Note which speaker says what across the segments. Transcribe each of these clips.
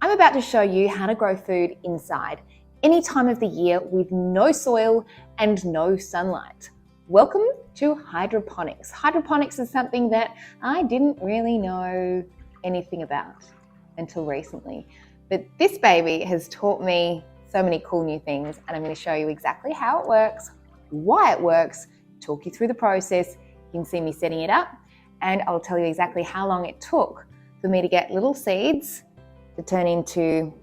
Speaker 1: I'm about to show you how to grow food inside, any time of the year with no soil and no sunlight. Welcome to hydroponics. Hydroponics is something that I didn't really know anything about until recently. But this baby has taught me so many cool new things, and I'm going to show you exactly how it works, why it works, talk you through the process. You can see me setting it up, and I'll tell you exactly how long it took for me to get little seeds to turn into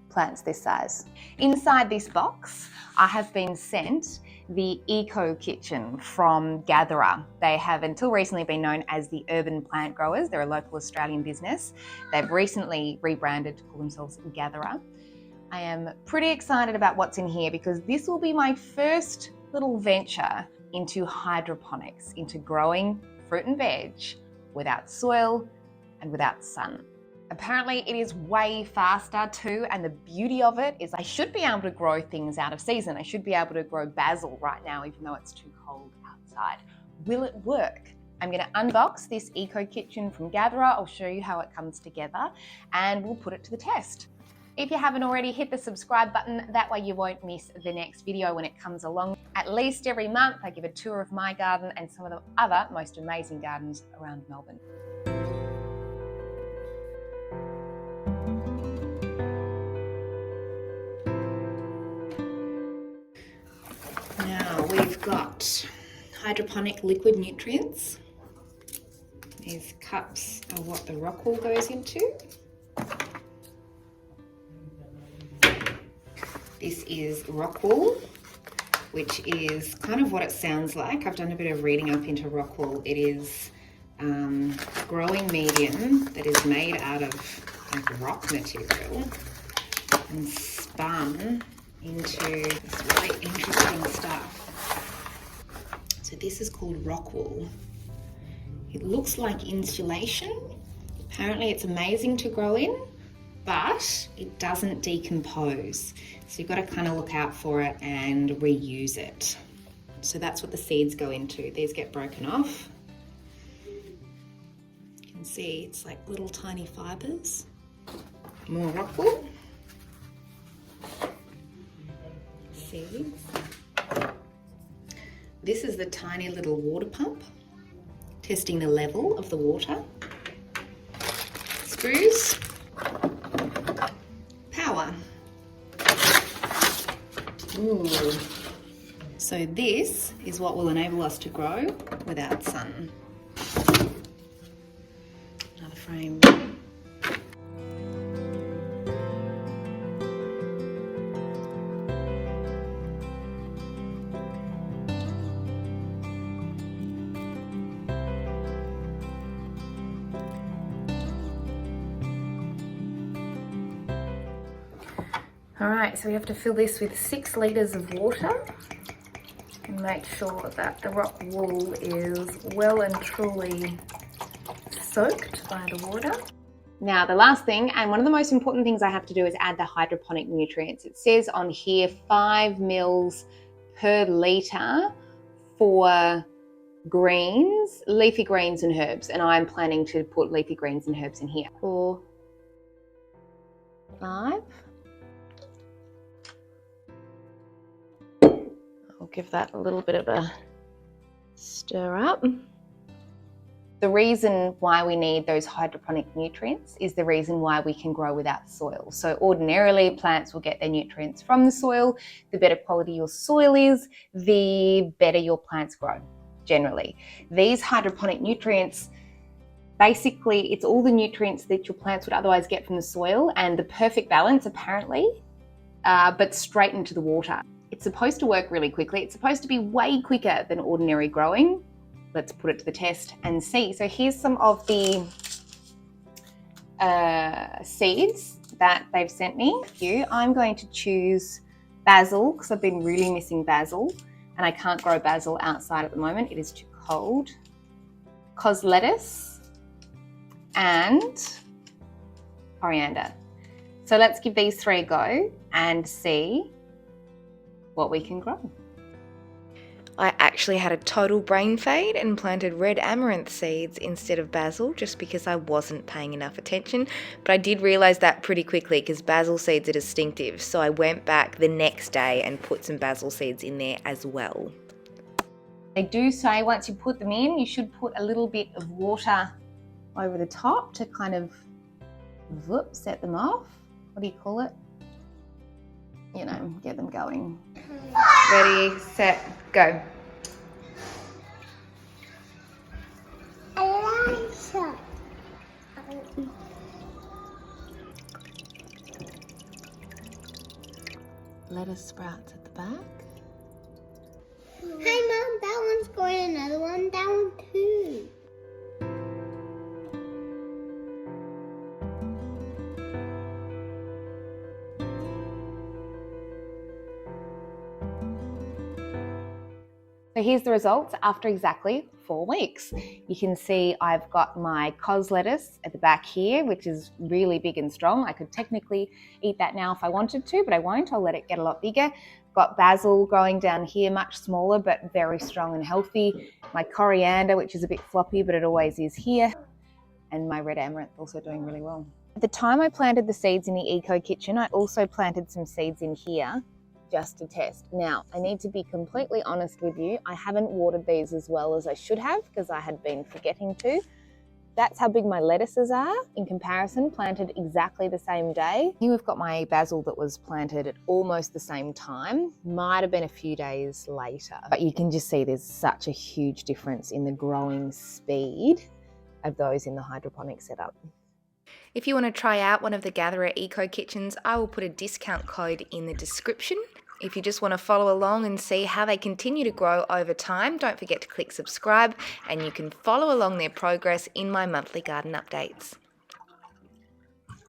Speaker 1: plants this size. Inside this box, I have been sent the EcoKitchen from Gathera. They have until recently been known as the Urban Plant Growers. They're a local Australian business. They've recently rebranded to call themselves Gathera. I am pretty excited about what's in here because this will be my first little venture into hydroponics, into growing fruit and veg without soil and without sun. Apparently it is way faster too, and the beauty of it is I should be able to grow things out of season. I should be able to grow basil right now even though it's too cold outside. Will it work? I'm going to unbox this EcoKitchen from Gathera. I'll show you how it comes together and we'll put it to the test. If you haven't already, hit the subscribe button. That way you won't miss the next video when it comes along. At least every month I give a tour of my garden and some of the other most amazing gardens around Melbourne. Now we've got hydroponic liquid nutrients. These cups are what the rock wool goes into. This is rock wool, which is kind of what it sounds like. I've done a bit of reading up into rock wool. It is growing medium that is made out of like rock material and spun into this really interesting stuff. So this is called rock wool. It looks like insulation. Apparently it's amazing to grow in, but it doesn't decompose. So you've got to kind of look out for it and reuse it. So that's what the seeds go into. These get broken off. You can see it's like little tiny fibers. More rock wool. Seeds. This is the tiny little water pump, testing the level of the water. Screws. Power. Ooh. So this is what will enable us to grow without sun. Another frame. All right, so we have to fill this with 6 litres of water and make sure that the rock wool is well and truly soaked by the water. Now the last thing, and one of the most important things I have to do, is add the hydroponic nutrients. It says on here 5 mils per litre for greens, leafy greens and herbs, and I'm planning to put leafy greens and herbs in here. 4, 5. I'll give that a little bit of a stir up. The reason why we need those hydroponic nutrients is the reason why we can grow without soil. So ordinarily plants will get their nutrients from the soil. The better quality your soil is, the better your plants grow, generally. These hydroponic nutrients, basically it's all the nutrients that your plants would otherwise get from the soil and the perfect balance apparently, but straight into the water. It's supposed to work really quickly. It's supposed to be way quicker than ordinary growing. Let's put it to the test and see. So here's some of the seeds that they've sent me. I'm going to choose basil because I've been really missing basil and I can't grow basil outside at the moment. It is too cold. Cos lettuce and coriander. So let's give these 3 a go and see what we can grow.
Speaker 2: I actually had a total brain fade and planted red amaranth seeds instead of basil just because I wasn't paying enough attention, but I did realise that pretty quickly because basil seeds are distinctive, so I went back the next day and put some basil seeds in there as well.
Speaker 1: They do say once you put them in, you should put a little bit of water over the top to kind of set them off. What do you call it? You know, get them going.
Speaker 2: Ready, set, go. Lettuce sprouts at the back.
Speaker 3: Hey Mum, that one's growing, another one, that one too.
Speaker 1: So here's the results after exactly 4 weeks. You can see I've got my cos lettuce at the back here, which is really big and strong. I could technically eat that now if I wanted to, but I won't. I'll let it get a lot bigger. Got basil growing down here, much smaller, but very strong and healthy. My coriander, which is a bit floppy, but it always is here. And my red amaranth also doing really well. At the time I planted the seeds in the EcoKitchen, I also planted some seeds in here just to test. Now, I need to be completely honest with you. I haven't watered these as well as I should have because I had been forgetting to. That's how big my lettuces are in comparison, planted exactly the same day. Here we've got my basil that was planted at almost the same time. Might have been a few days later, but you can just see there's such a huge difference in the growing speed of those in the hydroponic setup.
Speaker 2: If you want to try out one of the Gathera EcoKitchens, I will put a discount code in the description. If you just want to follow along and see how they continue to grow over time, don't forget to click subscribe and you can follow along their progress in my monthly garden updates.